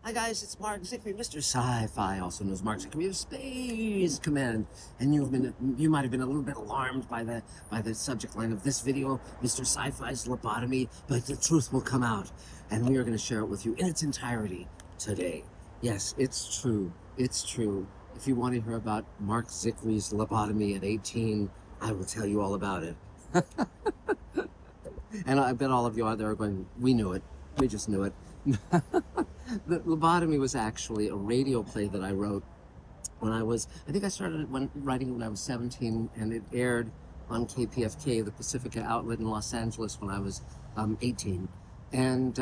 Hi guys, it's Mark Zickery, Mr. Sci-Fi, also known as Mark Zickery of Space Command. And you might have been a little bit alarmed by the subject line of this video, Mr. Sci-Fi's lobotomy, but the truth will come out, and we are going to share it with you in its entirety today. Yes, it's true. It's true. If you want to hear about Mark Zickery's lobotomy at 18, I will tell you all about it. And I bet all of you out there are going, we knew it. We just knew it. The Lobotomy was actually a radio play that I wrote when I think I started writing when I was 17, and it aired on KPFK, the Pacifica outlet in Los Angeles, when I was 18. And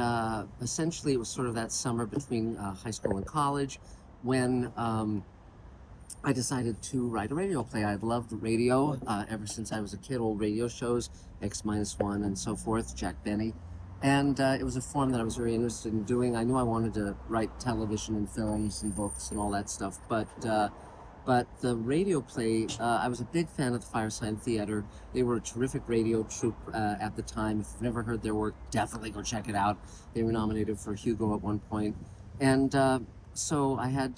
essentially it was sort of that summer between high school and college when I decided to write a radio play. I've loved radio ever since I was a kid, old radio shows, X-1 and so forth, Jack Benny. And it was a form that I was very interested in doing. I knew I wanted to write television and films and books and all that stuff, but the radio play, I was a big fan of the Fireside Theater. They were a terrific radio troupe at the time. If you've never heard their work, definitely go check it out. They were nominated for Hugo at one point. And so I had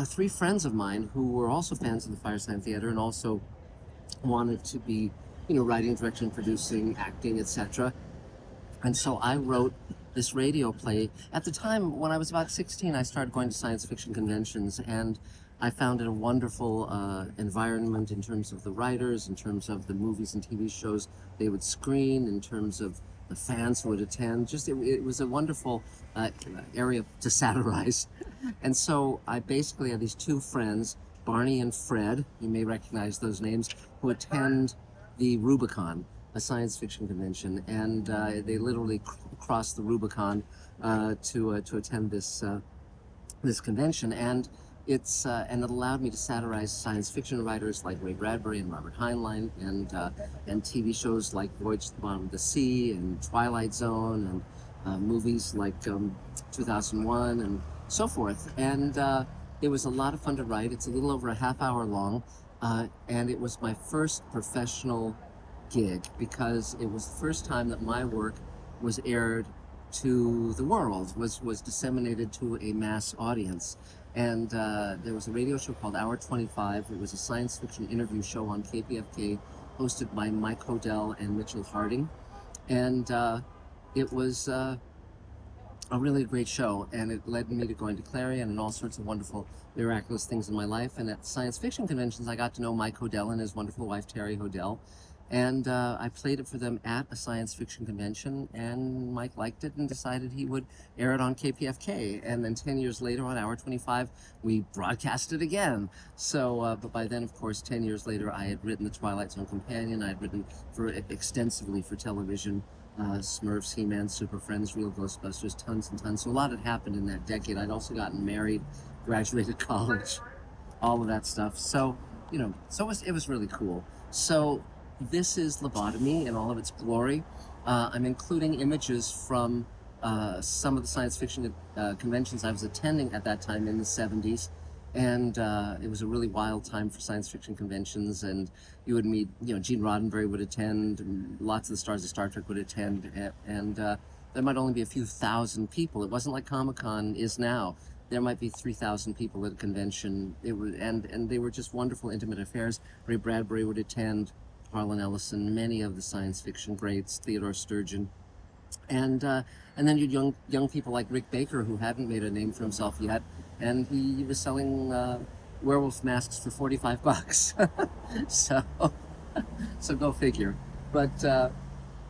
3 friends of mine who were also fans of the Fireside Theater and also wanted to be, writing, directing, producing, acting, etc. And so I wrote this radio play. At the time, when I was about 16, I started going to science fiction conventions, and I found it a wonderful environment in terms of the writers, in terms of the movies and TV shows they would screen, in terms of the fans who would attend. It was a wonderful area to satirize. And so I basically had these 2 friends, Barney and Fred, you may recognize those names, who attend the Rubicon, a science fiction convention, and they literally crossed the Rubicon to attend this convention, and it allowed me to satirize science fiction writers like Ray Bradbury and Robert Heinlein, and TV shows like Voyage to the Bottom of the Sea and Twilight Zone, and movies like 2001 and so forth. And it was a lot of fun to write. It's a little over a half hour long, and it was my first professional gig because it was the first time that my work was aired to the world, was disseminated to a mass audience. And there was a radio show called Hour 25. It was a science fiction interview show on KPFK hosted by Mike Hodel and Mitchell Harding. And it was a really great show, and it led me to going to Clarion and all sorts of wonderful, miraculous things in my life. And at science fiction conventions, I got to know Mike Hodel and his wonderful wife, Terry Hodel. And I played it for them at a science fiction convention, and Mike liked it and decided he would air it on KPFK. And then 10 years later, on Hour 25, we broadcast it again. So, but by then, of course, 10 years later, I had written The Twilight Zone Companion. I had written extensively for television, Smurfs, He-Man, Super Friends, Real Ghostbusters, tons and tons. So a lot had happened in that decade. I'd also gotten married, graduated college, all of that stuff. So, so it was really cool. So this is Lobotomy in all of its glory. I'm including images from some of the science fiction conventions I was attending at that time in the 70s. And it was a really wild time for science fiction conventions, and you would meet, Gene Roddenberry would attend, and lots of the stars of Star Trek would attend, and there might only be a few thousand people. It wasn't like Comic-Con is now. There might be 3,000 people at a convention. And they were just wonderful, intimate affairs. Ray Bradbury would attend, Harlan Ellison, many of the science fiction greats, Theodore Sturgeon, and then you young people like Rick Baker, who hadn't made a name for himself yet, and he was selling werewolf masks for $45. so go figure. But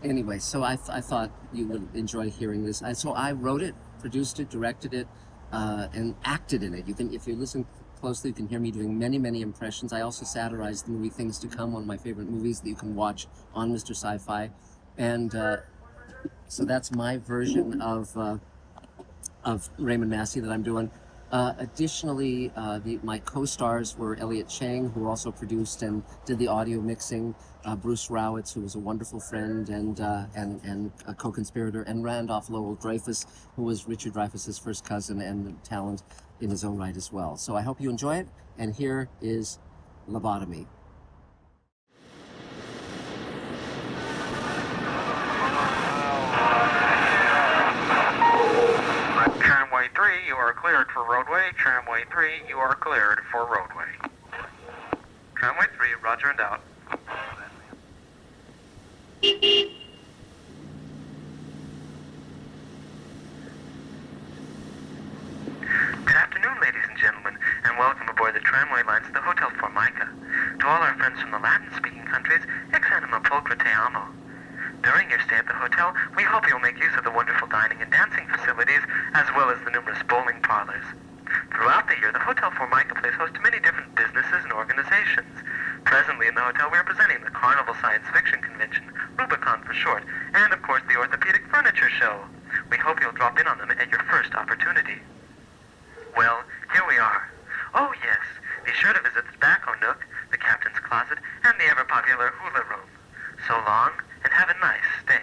anyway, so I thought you would enjoy hearing this. So I wrote it, produced it, directed it, and acted in it. If you listen closely, you can hear me doing many impressions. I also satirized the movie Things to Come, one of my favorite movies that you can watch on Mr. Sci-Fi, and so that's my version of Raymond Massey that I'm doing. Additionally, my co-stars were Elliot Chang, who also produced and did the audio mixing, Bruce Rowitz, who was a wonderful friend and a co-conspirator, and Randolph Lowell Dreyfus, who was Richard Dreyfuss's first cousin and talent in his own right as well. So I hope you enjoy it, and here is Lobotomy. Turn you are cleared for roadway. Tramway 3, you are cleared for roadway. Tramway 3, roger and out. Good afternoon, ladies and gentlemen, and welcome aboard the tramway lines to the Hotel Formica. To all our friends from the Latin-speaking countries, ex anima pulchra te amo. During your stay at the hotel, we hope you'll make use of the wonderful dining and dancing facilities, as well as the numerous bowling parlors. Throughout the year, the Hotel Formica plays host to many different businesses and organizations. Presently in the hotel, we are presenting the Carnival Science Fiction Convention, Rubicon for short, and of course the Orthopedic Furniture Show. We hope you'll drop in on them at your first opportunity. Well, here we are. Oh yes, be sure to visit the tobacco nook, the captain's closet, and the ever-popular hula room. So long, and have a nice stay.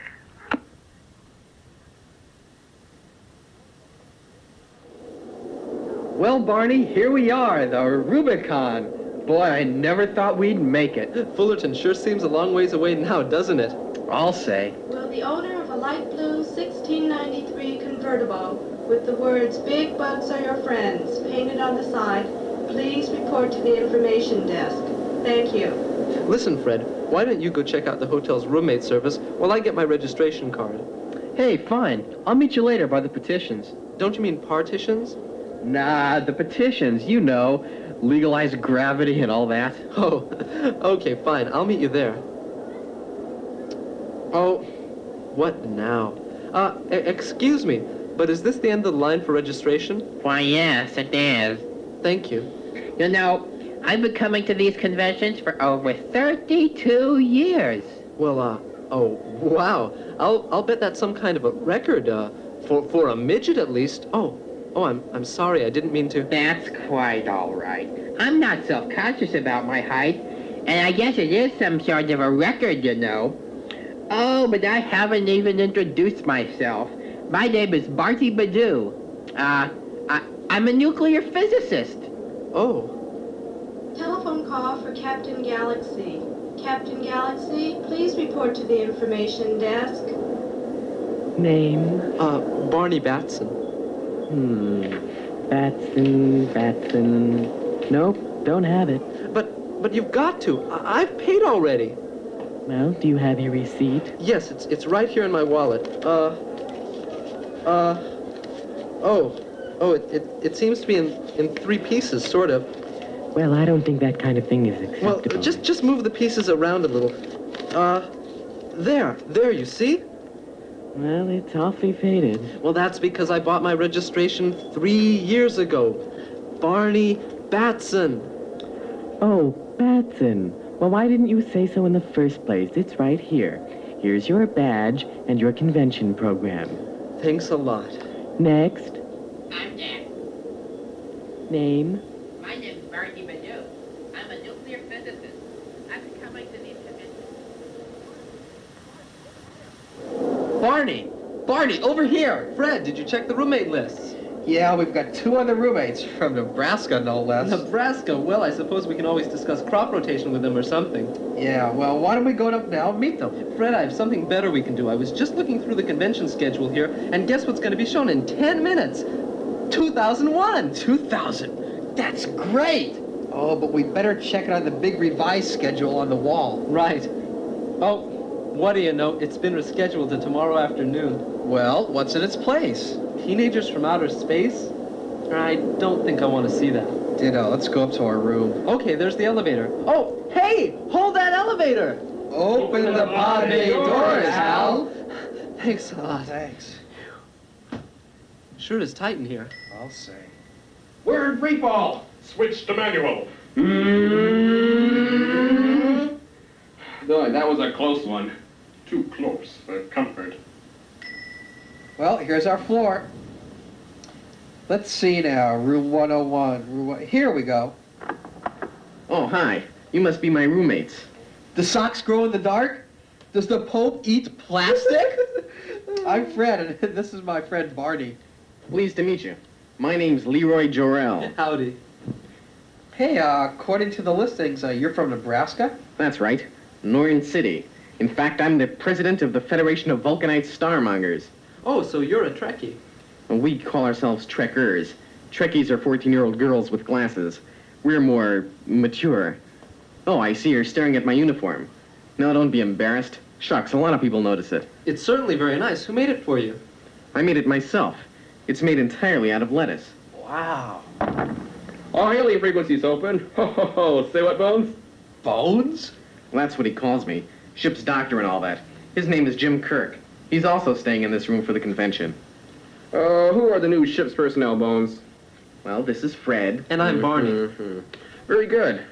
Well, Barney, here we are, the Rubicon. Boy, I never thought we'd make it. Fullerton sure seems a long ways away now, doesn't it? I'll say. Will the owner of a light blue 1693 convertible with the words "Big Bugs are your friends" painted on the side, please report to the information desk. Thank you. Listen, Fred, why don't you go check out the hotel's roommate service while I get my registration card? Hey, fine. I'll meet you later by the petitions. Don't you mean partitions? Nah, the petitions, you know. Legalize gravity and all that. Oh, okay, fine. I'll meet you there. Oh, what now? Excuse me, but is this the end of the line for registration? Why, yes, it is. Thank you. You know, I've been coming to these conventions for over 32 years. Well, oh, wow. I'll bet that's some kind of a record, for a midget at least. Oh, I'm sorry. I didn't mean to. That's quite all right. I'm not self-conscious about my height, and I guess it is some sort of a record, you know. Oh, but I haven't even introduced myself. My name is Barty Badoo. I'm a nuclear physicist. Oh. Telephone call for Captain Galaxy. Captain Galaxy, please report to the information desk. Name? Barney Batson. Batson. Nope, don't have it. But you've got to. I've paid already. Well, do you have your receipt? Yes, it's right here in my wallet. It seems to be in three pieces, sort of. Well, I don't think that kind of thing is acceptable. Well, just move the pieces around a little. There, you see? Well, it's awfully faded. Well, that's because I bought my registration 3 years ago. Barney Batson. Oh, Batson. Well, why didn't you say so in the first place? It's right here. Here's your badge and your convention program. Thanks a lot. Next. I'm Jack. Name? My name is Barty Badoo. I'm a nuclear physicist. I've been coming to these conventions. Barney, over here! Fred, did you check the roommate lists? Yeah, we've got 2 other roommates from Nebraska, no less. Nebraska? Well, I suppose we can always discuss crop rotation with them or something. Yeah, well, why don't we go up now and meet them? Fred, I have something better we can do. I was just looking through the convention schedule here, and guess what's going to be shown in 10 minutes? 2001! 2000? That's great! Oh, but we better check it on the big revised schedule on the wall. Right. Oh, what do you know? It's been rescheduled to tomorrow afternoon. Well, what's in its place? Teenagers from outer space? I don't think I want to see that. Ditto. Let's go up to our room. Okay, there's the elevator. Oh, hey! Hold that elevator! Open the pod bay doors, Hal! Thanks a lot. Thanks. Sure is tight in here. I'll say. Word free fall. Switch to manual. Boy, that was a close one. Too close for comfort. Well, here's our floor. Let's see now. Room 101. Here we go. Oh, hi. You must be my roommates. The socks grow in the dark? Does the Pope eat plastic? I'm Fred, and this is my friend Barney. Pleased to meet you. My name's Leroy Jorel. Howdy. Hey, according to the listings, you're from Nebraska? That's right. Norton City. In fact, I'm the president of the Federation of Vulcanite Starmongers. Oh, so you're a Trekkie. We call ourselves Trekkers. Trekkies are 14-year-old girls with glasses. We're more mature. Oh, I see you're staring at my uniform. No, don't be embarrassed. Shucks, a lot of people notice it. It's certainly very nice. Who made it for you? I made it myself. It's made entirely out of lettuce. Wow. All hailing frequencies open. Ho, ho, ho. Say what, Bones? Bones? Well, that's what he calls me. Ship's doctor and all that. His name is Jim Kirk. He's also staying in this room for the convention. Who are the new ship's personnel, Bones? Well, this is Fred. And I'm Barney. Very good.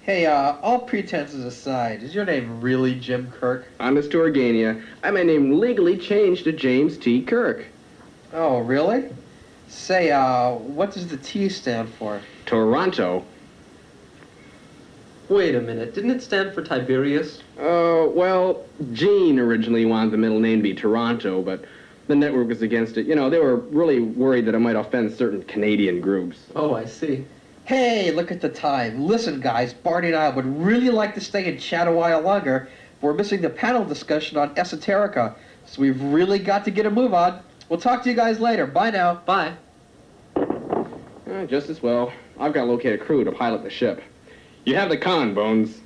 Hey, all pretenses aside, is your name really Jim Kirk? Honest to Organia, I my name legally changed to James T. Kirk. Oh, really? Say, what does the T stand for? Toronto. Wait a minute. Didn't it stand for Tiberius? Well, Gene originally wanted the middle name to be Toronto, but the network was against it. You know, they were really worried that it might offend certain Canadian groups. Oh, I see. Hey, look at the time. Listen, guys, Barney and I would really like to stay and chat a while longer. We're missing the panel discussion on esoterica, so we've really got to get a move on. We'll talk to you guys later. Bye now. Bye. Just as well. I've got to locate a crew to pilot the ship. You have the con, Bones.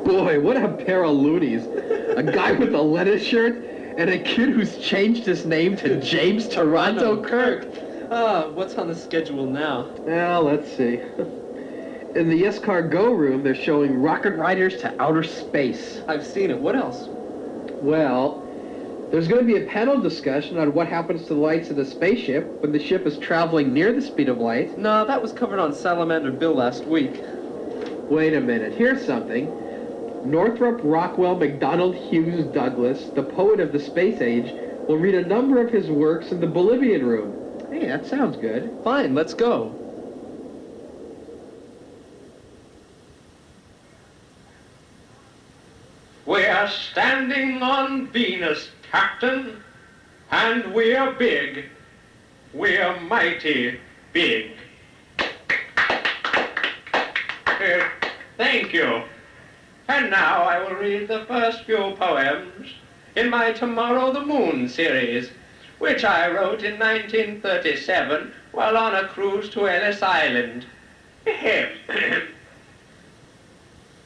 Boy, what a pair of loonies. A guy with a lettuce shirt and a kid who's changed his name to James Toronto Kirk. What's on the schedule now? Well, let's see. In the Escargot room, they're showing Rocket Riders to Outer Space. I've seen it. What else? Well, there's going to be a panel discussion on what happens to the lights of the spaceship when the ship is traveling near the speed of light. No, that was covered on Salamander Bill last week. Wait a minute. Here's something. Northrop Rockwell MacDonald Hughes Douglas, the poet of the space age, will read a number of his works in the Bolivian room. Hey, that sounds good. Fine, let's go. We're standing on Venus, Captain, and we're big. We're mighty big. Thank you. And now I will read the first few poems in my Tomorrow the Moon series, which I wrote in 1937 while on a cruise to Ellis Island.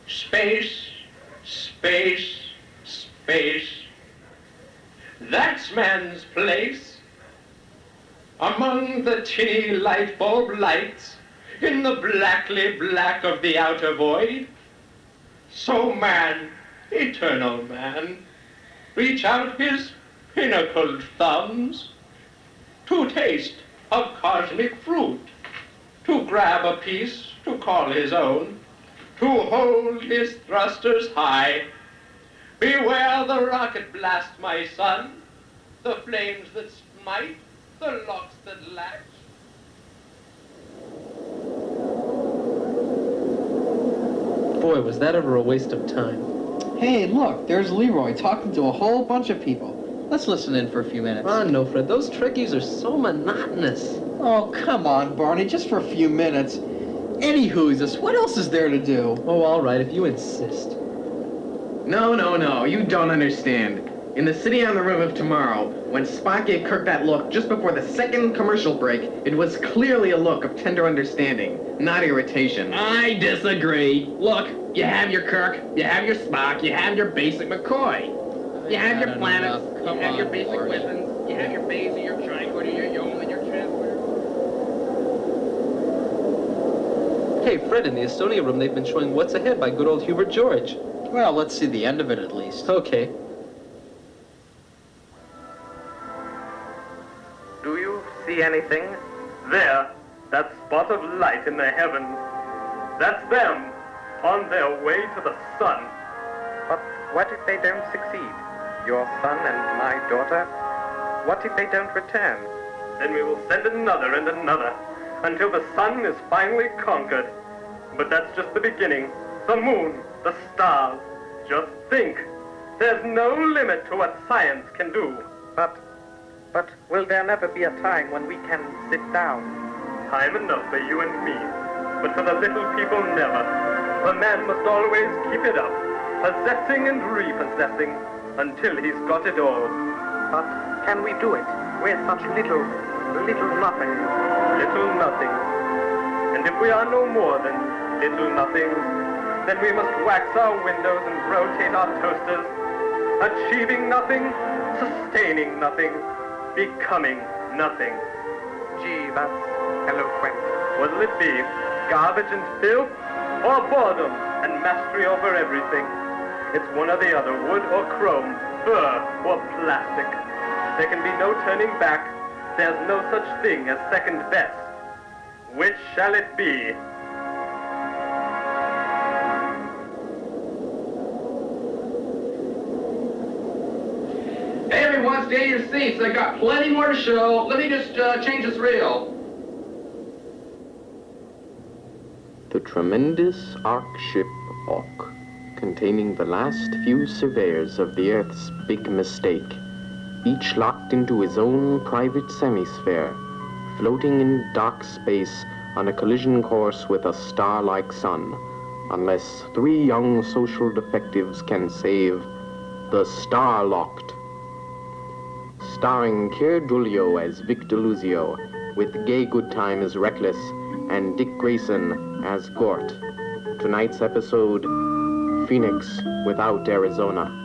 Space, space, space. That's man's place. Among the tinny light bulb lights, in the blackly black of the outer void. So man, eternal man, reach out his pinnacled thumbs to taste of cosmic fruit, to grab a piece to call his own, to hold his thrusters high. Beware the rocket blast, my son, the flames that smite, the locks that latch. Boy, was that ever a waste of time. Hey, look, there's Leroy talking to a whole bunch of people. Let's listen in for a few minutes. No, Fred, those Trekkies are so monotonous. Oh, come on, Barney, just for a few minutes. Anywho's, what else is there to do? Oh, all right, if you insist. No, you don't understand. In the City on the Rim of Tomorrow, when Spock gave Kirk that look just before the second commercial break, it was clearly a look of tender understanding, not irritation. I disagree. Look, you have your Kirk, you have your Spock, you have your basic McCoy. You have your planets, you have your basic weapons, you have your Baser, your tricorder, your Yeoman, your transporter. Hey, Fred, in the Estonia room, they've been showing What's Ahead by good old Hubert George. Well, let's see the end of it at least. Okay. Do you see anything? There, that spot of light in the heavens. That's them, on their way to the sun. But what if they don't succeed? Your son and my daughter? What if they don't return? Then we will send another and another, until the sun is finally conquered. But that's just the beginning. The moon, the stars. Just think. There's no limit to what science can do. But will there never be a time when we can sit down? Time enough for you and me. But for the little people, never. The man must always keep it up, possessing and repossessing, until he's got it all. But can we do it? We're such little nothing. Little nothing. And if we are no more than little nothings, then we must wax our windows and rotate our toasters, achieving nothing, sustaining nothing, becoming nothing. Gee, that's eloquent. What'll it be? Garbage and filth? Or boredom and mastery over everything? It's one or the other, wood or chrome, fur or plastic. There can be no turning back. There's no such thing as second best. Which shall it be? Hey everyone, stay in your seats. I got plenty more to show. Let me just change this reel. The tremendous arc ship Hawk, containing the last few surveyors of the Earth's big mistake, each locked into his own private semisphere, floating in dark space on a collision course with a star-like sun, unless 3 young social defectives can save the Star-Locked. Starring Keir Dullio as Vic Deluzio, with Gay Goodtime as Reckless, and Dick Grayson as Gort. Tonight's episode, Phoenix Without Arizona.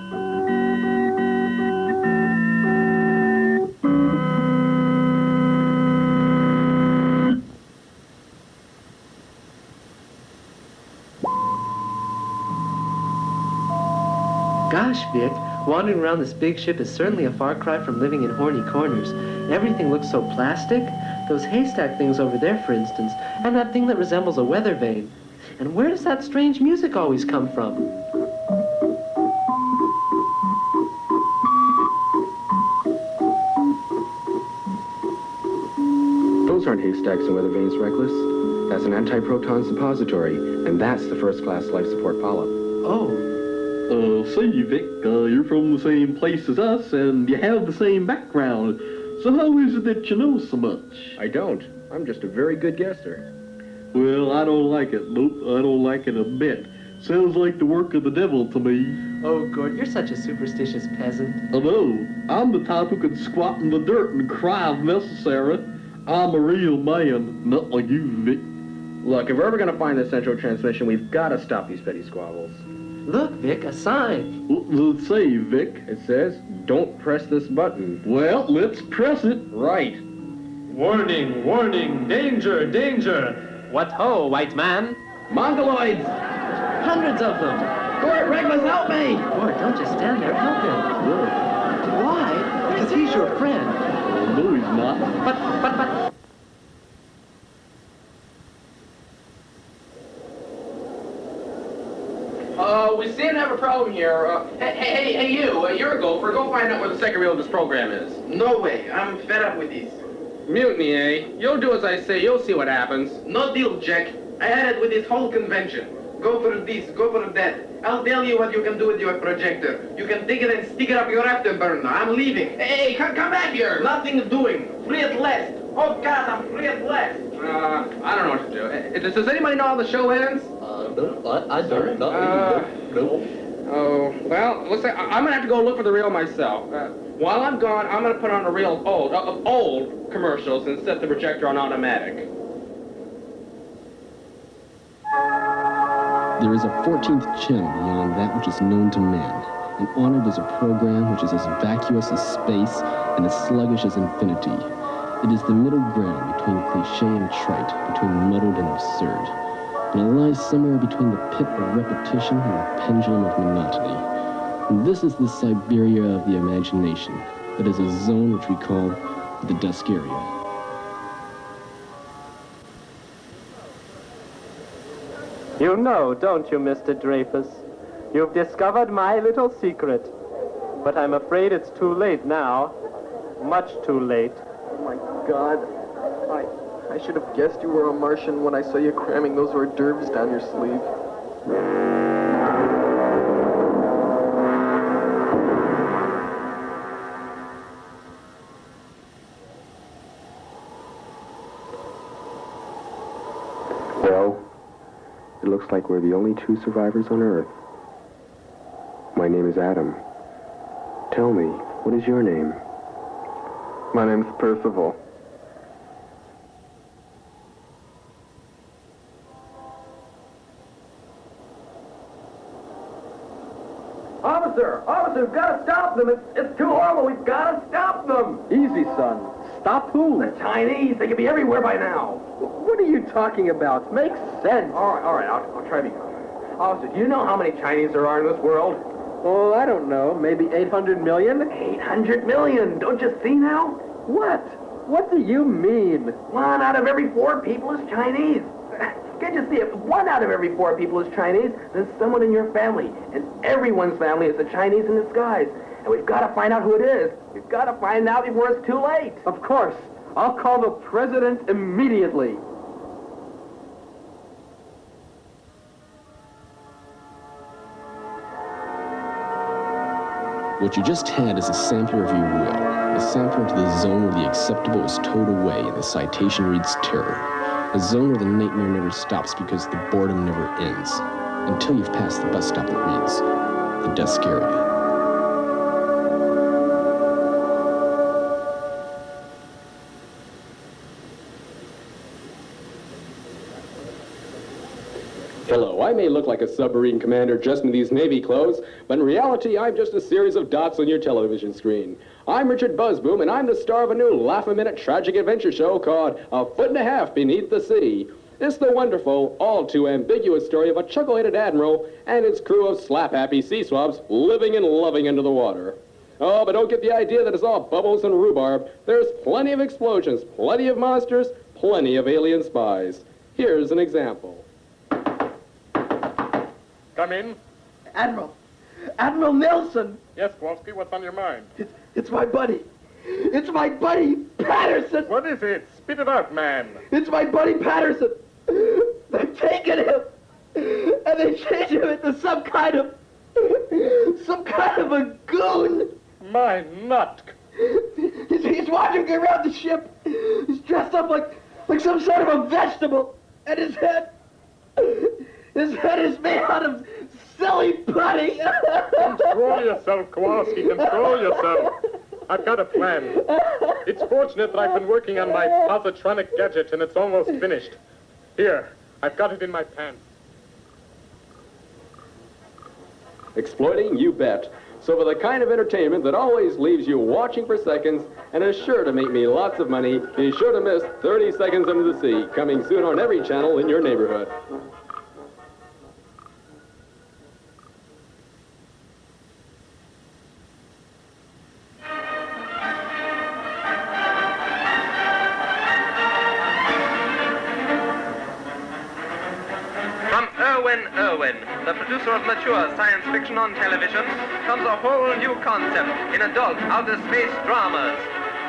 Gosh, Vic, wandering around this big ship is certainly a far cry from living in horny corners. Everything looks so plastic. Those haystack things over there, for instance, and that thing that resembles a weather vane. And where does that strange music always come from? Those aren't haystacks and weather vanes, Reckless. That's an antiproton suppository, and that's the first-class life support polyp. Oh. Say, Vic, you're from the same place as us, and you have the same background. So how is it that you know so much? I don't. I'm just a very good guesser. Well, I don't like it, Luke. I don't like it a bit. Sounds like the work of the devil to me. Oh, Gort, you're such a superstitious peasant. I know. I'm the type who can squat in the dirt and cry if necessary. I'm a real man, not like you, Vic. Look, if we're ever going to find the central transmission, we've got to stop these petty squabbles. Look, Vic, a sign. What does it say, Vic? It says, don't press this button. Well, let's press it. Right. Warning, warning, danger, danger. What ho, white man? Mongoloids! Hundreds of them. Gort, Reckless, help me! Gort, don't just stand there, help him. Why? Because he's your friend. No, he's not. But... We seem to have a problem here. Hey, you, you're a gopher. Go find out where the second reel of this program is. No way. I'm fed up with this. Mutiny, eh? You'll do as I say. You'll see what happens. No deal, Jack. I had it with this whole convention. Go for this, go for that. I'll tell you what you can do with your projector. You can take it and stick it up your afterburner. I'm leaving. Hey, come back here. Nothing doing. Free at last. Oh, God, I'm free at last. I don't know what to do. Does anybody know how the show ends? No, I don't. No. Oh, well, looks like I'm going to have to go look for the reel myself. While I'm gone, I'm going to put on a reel of old commercials and set the projector on automatic. There is a 14th channel beyond that which is known to man, and on it is a program which is as vacuous as space and as sluggish as infinity. It is the middle ground between cliché and trite, between muddled and absurd. And it lies somewhere between the pit of repetition and the pendulum of monotony. And this is the Siberia of the imagination. It is a zone which we call the dusk area. You know, don't you, Mr. Dreyfus? You've discovered my little secret. But I'm afraid it's too late now. Much too late. Oh, my God. I should have guessed you were a Martian when I saw you cramming those hors d'oeuvres down your sleeve. Well, it looks like we're the only 2 survivors on Earth. My name is Adam. Tell me, what is your name? My name's Percival. Officer! Officer, we've got to stop them! It's too horrible! We've got to stop them! Easy, son. Stop who? The Chinese! They could be everywhere by now! What are you talking about? Makes sense. All right, I'll try to be calm. Officer, do you know how many Chinese there are in this world? Oh, I don't know. Maybe 800 million? 800 million! Don't you see now? What? What do you mean? 1 out of every 4 people is Chinese. Can't you see, if 1 out of every 4 people is Chinese, then someone in your family, and everyone's family is a Chinese in disguise. And we've got to find out who it is. We've got to find out before it's too late. Of course. I'll call the president immediately. What you just had is a sampler of your will, a sampler into the zone where the acceptable is towed away and the citation reads terror. A zone where the nightmare never stops because the boredom never ends. Until you've passed the bus stop that reads, the desk area. Hello, I may look like a submarine commander dressed in these Navy clothes, but in reality, I'm just a series of dots on your television screen. I'm Richard Buzzboom, and I'm the star of a new laugh-a-minute tragic adventure show called A Foot and a Half Beneath the Sea. It's the wonderful, all-too-ambiguous story of a chuckle-headed admiral and his crew of slap-happy sea swabs living and loving under the water. Oh, but don't get the idea that it's all bubbles and rhubarb. There's plenty of explosions, plenty of monsters, plenty of alien spies. Here's an example. Come in. Admiral Nelson! Yes, Kowalski, what's on your mind? It's my buddy. It's my buddy, Patterson! What is it? Spit it out, man. It's my buddy, Patterson! They've taken him! And they changed him into some kind of a goon! My nut! He's watching me around the ship. He's dressed up like some sort of a vegetable. And his head is made out of silly putty. Control yourself, Kowalski. Control yourself. I've got a plan. It's fortunate that I've been working on my positronic gadget and it's almost finished. Here, I've got it in my pants. Exploiting? You bet. So for the kind of entertainment that always leaves you watching for seconds and is sure to make me lots of money, be sure to miss 30 Seconds Under the Sea, coming soon on every channel in your neighborhood. Irwin, the producer of mature science fiction on television, comes a whole new concept in adult outer space dramas.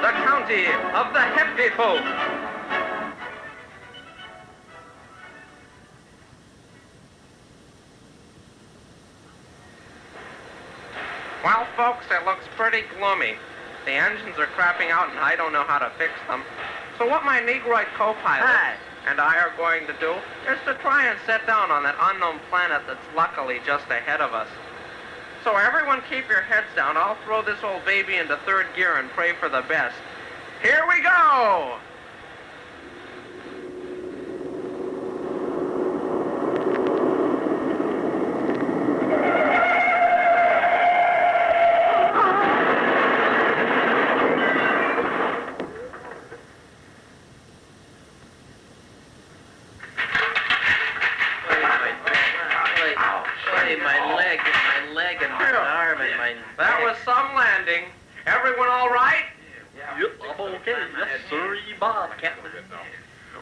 The County of the Hefty Folk. Well, folks, it looks pretty gloomy. The engines are crapping out and I don't know how to fix them. So what my Negroid co-pilot and I are going to do is to try and set down on that unknown planet that's luckily just ahead of us. So everyone keep your heads down. I'll throw this old baby into third gear and pray for the best. Here we go! That was some landing. Everyone all right? Yep, I'm okay. Yes, sir, Bob, Captain.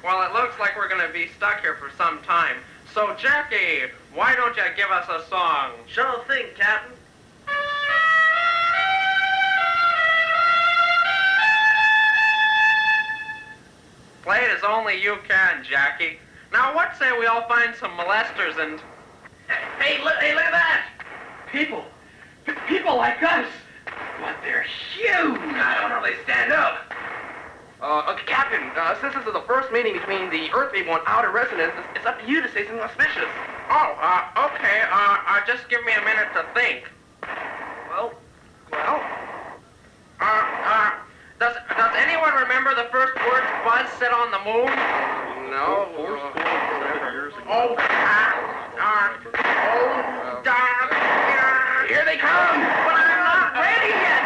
Well, it looks like we're going to be stuck here for some time. So, Jackie, why don't you give us a song? Sure thing, Captain. Play it as only you can, Jackie. Now, what say we all find some molesters and... Hey, look at that! People like us! But they're huge! I don't know if they stand up. Captain, since this is the first meeting between the Earth people and outer residents, it's up to you to say something auspicious. Okay, just give me a minute to think. Does was set on the moon? No. Oh, darn. Here they come, but I'm not ready yet.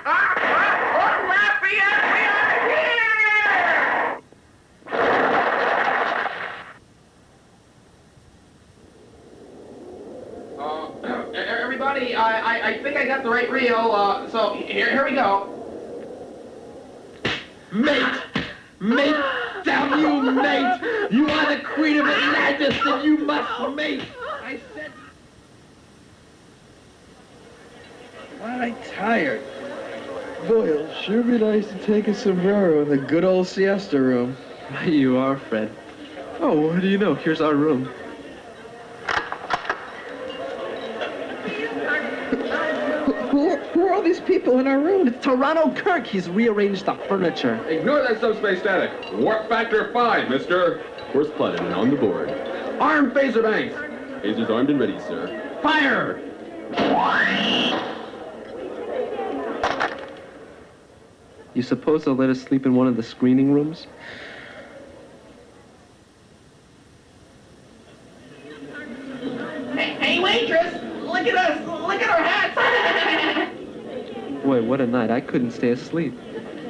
Oh, Lafayette, we are here! Everybody, I think I got the right reel, so here we go. Mate! Mate! Damn you, mate! You are the queen of Atlantis, and you must mate! I said... I'm tired. Boy, it'll sure be nice to take a sombrero in the good old siesta room. Right you are, Fred. Oh, what do you know? Here's our room. Who are all these people in our room? It's Toronto Kirk. He's rearranged the furniture. Ignore that subspace static. Warp factor 5, mister. Course plotted and on the board. Armed phaser banks. Phasers armed and ready, sir. Fire! You suppose they'll let us sleep in one of the screening rooms? Hey, waitress! Look at us! Look at our hats! Boy, what a night. I couldn't stay asleep.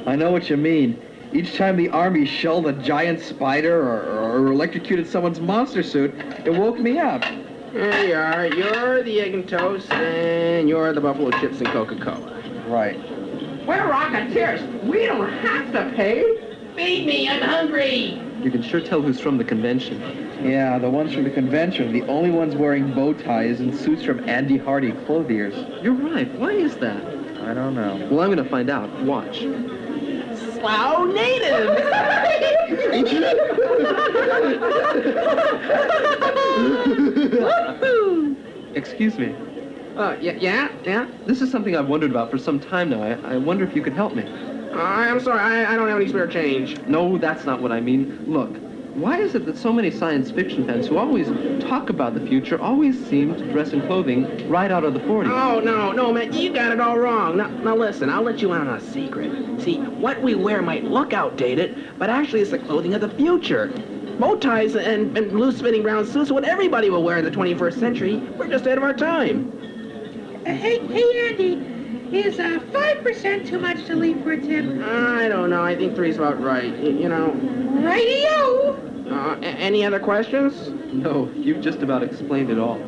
I know what you mean. Each time the army shelled a giant spider or electrocuted someone's monster suit, it woke me up. There you are. You're the egg and toast, and you're the buffalo chips and Coca-Cola. Right. We're Rocketeers. We don't have to pay. Feed me, I'm hungry. You can sure tell who's from the convention. Yeah, the ones from the convention, the only ones wearing bow ties and suits from Andy Hardy clothiers. You're right. Why is that? I don't know. Well, I'm going to find out. Watch. Slow natives. Excuse me. Yeah? This is something I've wondered about for some time now. I wonder if you could help me. I'm sorry, I don't have any spare change. No, that's not what I mean. Look, why is it that so many science fiction fans who always talk about the future always seem to dress in clothing right out of the 40s? Oh, no, man, you got it all wrong. Now listen, I'll let you in on a secret. See, what we wear might look outdated, but actually it's the clothing of the future. Bow ties and blue spinning brown suits, what everybody will wear in the 21st century. We're just ahead of our time. Hey, Andy, is 5% too much to leave for a tip? I don't know, I think 3's about right, you know. Radio! Any other questions? No, you've just about explained it all.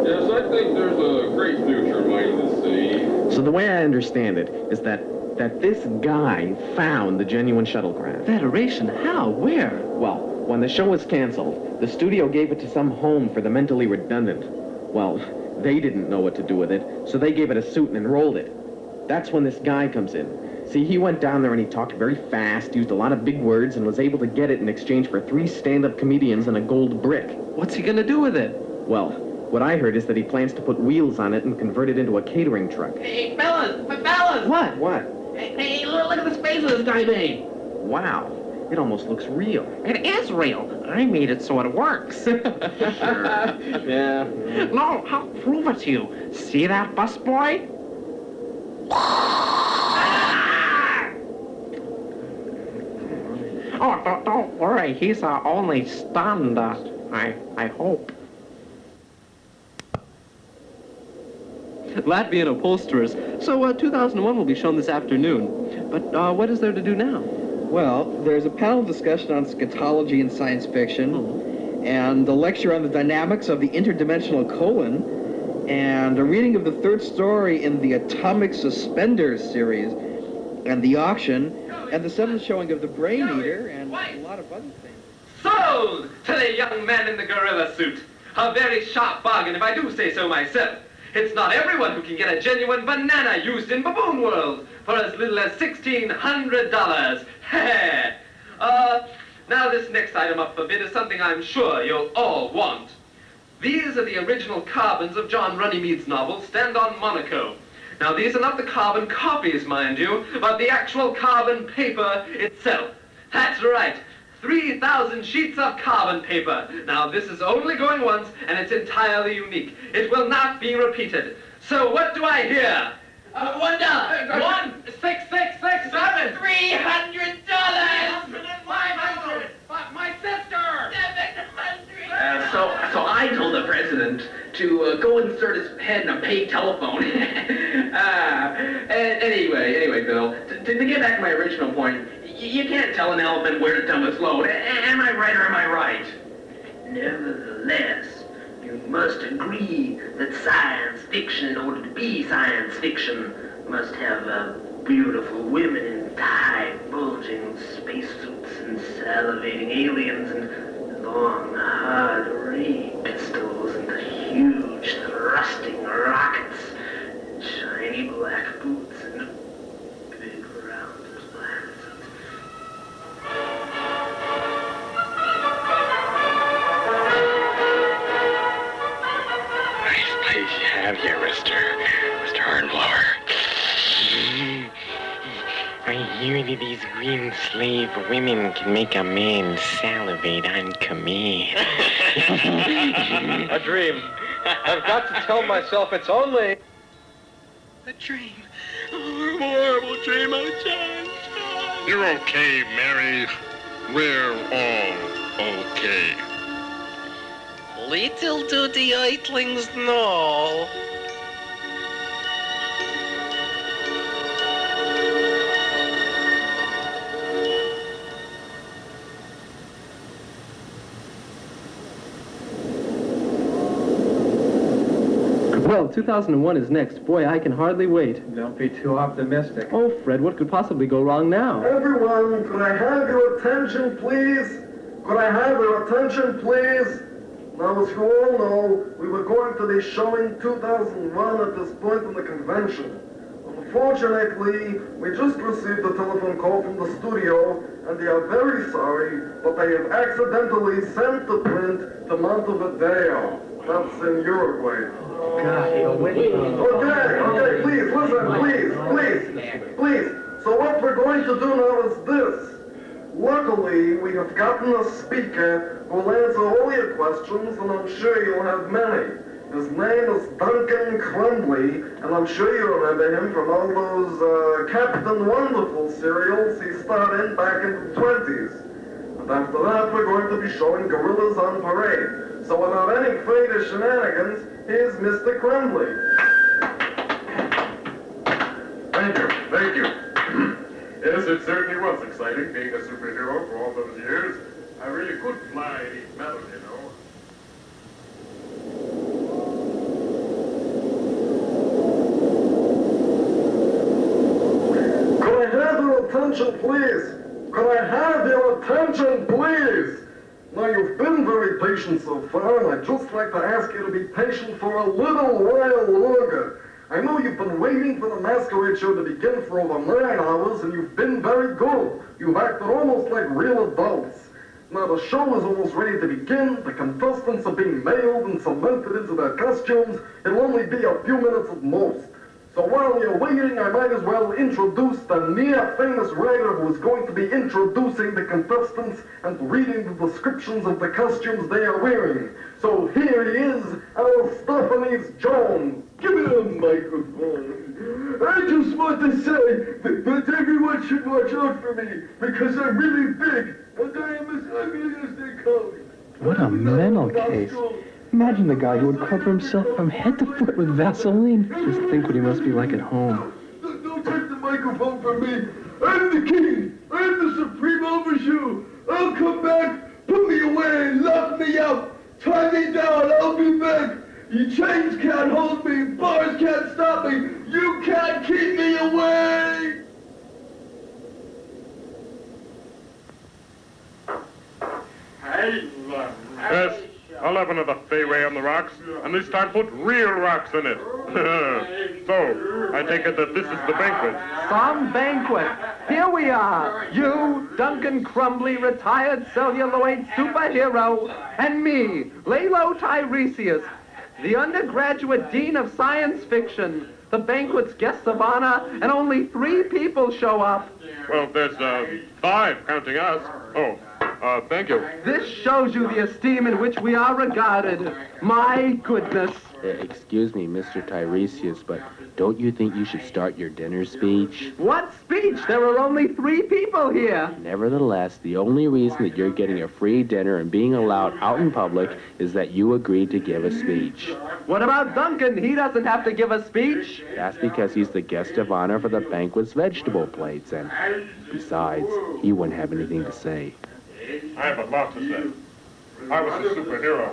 Yes, I think there's a great future mining the sea. So the way I understand it is that this guy found the genuine shuttlecraft. Federation? How? Where? Well, when the show was canceled, the studio gave it to some home for the mentally redundant. Well, they didn't know what to do with it, so they gave it a suit and enrolled it. That's when this guy comes in. See, he went down there and he talked very fast, used a lot of big words, and was able to get it in exchange for 3 stand-up comedians and a gold brick. What's he gonna do with it? Well, what I heard is that he plans to put wheels on it and convert it into a catering truck. Hey, fellas! What? Hey, look at the space this guy made. Wow, it almost looks real. It is real. I made it so it works. Yeah. No, I'll prove it to you. See that bus boy? Oh, don't worry. He's only stunned. I hope. Latvian upholsterers. So 2001 will be shown this afternoon. But what is there to do now? Well, there's a panel discussion on scatology and science fiction, and a lecture on the dynamics of the interdimensional colon, and a reading of the 3rd story in the Atomic Suspenders series, and the auction, and the 7th showing of the Brain Eater, and a lot of other things. Sold to the young man in the gorilla suit. A very sharp bargain, if I do say so myself. It's not everyone who can get a genuine banana used in Baboon World for as little as $1,600. Now this next item up for bid is something I'm sure you'll all want. These are the original carbons of John Runnymede novel, Stand on Monaco. Now these are not the carbon copies, mind you, but the actual carbon paper itself. That's right. 3,000 sheets of carbon paper. Now, this is only going once, and it's entirely unique. It will not be repeated. So what do I hear? $1. 6,667. $300. 500. My sister. 700. So I told the president to go insert his head in a paid telephone. Anyway, Bill, to get back to my original point, you can't tell an elephant where to dump its load. Am I right or am I right? Nevertheless, you must agree that science fiction, in order to be science fiction, must have beautiful women in tight, bulging spacesuits and salivating aliens and long, hard ray pistols and huge, thrusting rockets and shiny black boots and big, round planets. Nice place you have here, Mr. Hornblower. I hear that these green slave women can make a man salivate on command. A dream. I've got to tell myself it's only... A dream. A horrible dream. Oh, John. You're okay, Mary. We're all okay. Little do the Eitlings know. Well, 2001 is next. Boy, I can hardly wait. Don't be too optimistic. Oh, Fred, what could possibly go wrong now? Everyone, could I have your attention, please? Could I have your attention, please? Now, as you all know, we were going to be showing 2001 at this point in the convention. Unfortunately, we just received a telephone call from the studio, and they are very sorry, but they have accidentally sent the print to Montevideo. That's in Uruguay. Okay, please, listen, please. So what we're going to do now is this. Luckily, we have gotten a speaker who will answer all your questions, and I'm sure you'll have many. His name is Duncan Crumbly, and I'm sure you remember him from all those Captain Wonderful serials he starred in back in the 20s. And after that, we're going to be showing Gorillas on Parade. So without any further shenanigans, here's Mr. Crumbly. Thank you. Yes, it certainly was exciting being a superhero for all those years. I really could fly and eat metal, you know. Could I have your attention, please? Could I have your attention, please? Now, you've been very patient so far, and I'd just like to ask you to be patient for a little while longer. I know you've been waiting for the Masquerade show to begin for over 9 hours, and you've been very good. You've acted almost like real adults. Now, the show is almost ready to begin. The contestants are being mailed and cemented into their costumes. It'll only be a few minutes at most. So while you're waiting, I might as well introduce the near-famous writer who is going to be introducing the contestants and reading the descriptions of the costumes they are wearing. So here he is, our Stephanie's Jones. Give me a microphone. I just want to say that everyone should watch out for me because I'm really big and I am as ugly as they come. What a mental case. Imagine the guy who would cover himself from head to foot with Vaseline. Just think what he must be like at home. Don't take the microphone from me. I'm the king. I'm the supreme overshoe. I'll come back. Put me away. Lock me up. Tie me down. I'll be back. Your chains can't hold me. Bars can't stop me. You can't keep me away. Yes, I'll have another Fayway on the rocks, and this time put real rocks in it. So, I take it that this is the banquet. From Banquet, here we are. You, Duncan Crumbly, retired celluloid superhero, and me, Lalo Tiresias, the undergraduate dean of science fiction. The banquet's guests of honor, and only 3 people show up. Well, there's 5 counting us. Oh, Thank you. This shows you the esteem in which we are regarded. My goodness. Excuse me, Mr. Tiresias, but don't you think you should start your dinner speech? What speech? There are only 3 people here. Nevertheless, the only reason that you're getting a free dinner and being allowed out in public is that you agreed to give a speech. What about Duncan? He doesn't have to give a speech. That's because he's the guest of honor for the Banquet's vegetable plates, and besides, he wouldn't have anything to say. I have a lot to say. I was a superhero.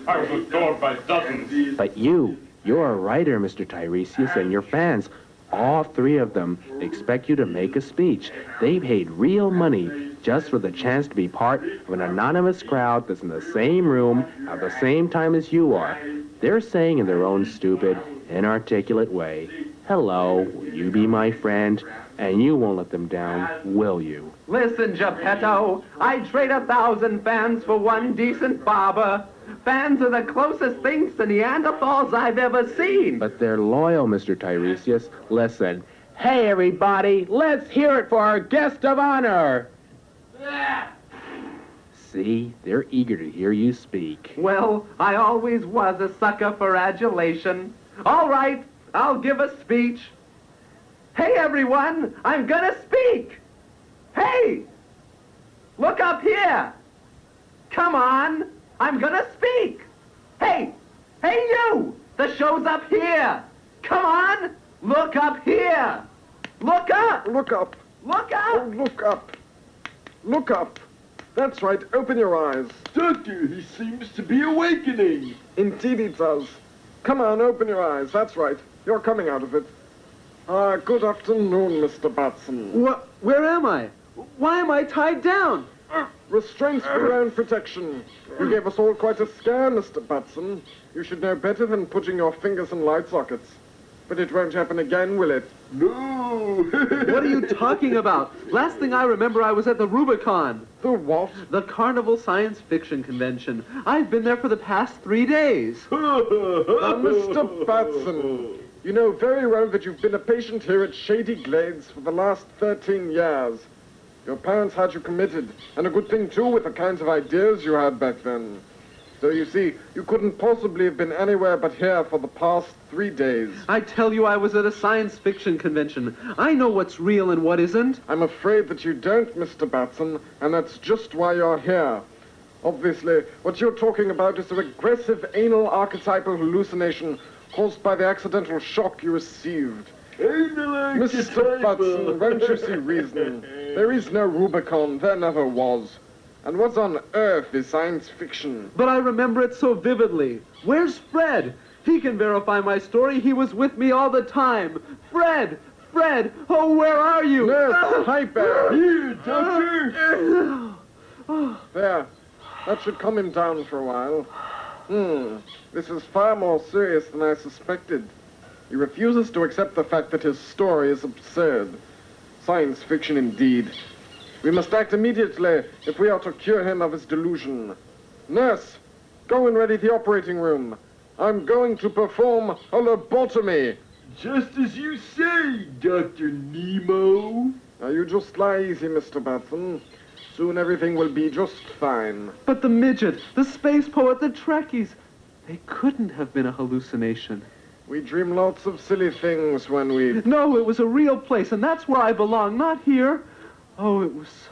I was adored by dozens. But you're a writer, Mr. Tiresias, and your fans, all 3 of them, expect you to make a speech. They paid real money just for the chance to be part of an anonymous crowd that's in the same room at the same time as you are. They're saying in their own stupid, inarticulate way, "Hello, will you be my friend?" And you won't let them down, will you? Listen, Geppetto, I'd trade 1,000 fans for 1 decent barber. Fans are the closest things to Neanderthals I've ever seen. But they're loyal, Mr. Tiresias. Listen. Hey, everybody, let's hear it for our guest of honor. See, they're eager to hear you speak. Well, I always was a sucker for adulation. All right, I'll give a speech. Hey, everyone, I'm gonna speak. Hey, look up here. Come on, I'm gonna speak. Hey you, the show's up here. Come on, look up here. Look up. Look up. Look up. Oh, look up. Look up. That's right, open your eyes. Doctor, he seems to be awakening. Indeed he does. Come on, open your eyes. That's right. You're coming out of it. Good afternoon, Mr. Batson. Where am I? Why am I tied down? Restraints for your own protection. You gave us all quite a scare, Mr. Batson. You should know better than putting your fingers in light sockets. But it won't happen again, will it? No! What are you talking about? Last thing I remember, I was at the Rubicon. The what? The Carnival Science Fiction Convention. I've been there for the past 3 days. Now, Mr. Batson, you know very well that you've been a patient here at Shady Glades for the last 13 years. Your parents had you committed, and a good thing, too, with the kinds of ideas you had back then. So, you see, you couldn't possibly have been anywhere but here for the past 3 days. I tell you, I was at a science fiction convention. I know what's real and what isn't. I'm afraid that you don't, Mr. Batson, and that's just why you're here. Obviously, what you're talking about is a regressive anal archetypal hallucination caused by the accidental shock you received. Mr. Batson, won't you see reason? There is no Rubicon, there never was. And what on earth is science fiction? But I remember it so vividly. Where's Fred? He can verify my story. He was with me all the time. Fred! Oh, where are you? Nurse, hyper! Here, doctor! There. That should calm him down for a while. This is far more serious than I suspected. He refuses to accept the fact that his story is absurd. Science fiction indeed. We must act immediately if we are to cure him of his delusion. Nurse, go and ready the operating room. I'm going to perform a lobotomy. Just as you say, Dr. Nemo. Now you just lie easy, Mr. Batson. Soon everything will be just fine. But the midget, the space poet, the Trekkies, they couldn't have been a hallucination. We dream lots of silly things when we... No, it was a real place, and that's where I belong, not here. Oh, it was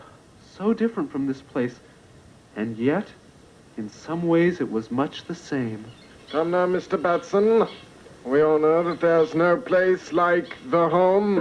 so different from this place. And yet, in some ways, it was much the same. Come now, Mr. Batson. We all know that there's no place like the home.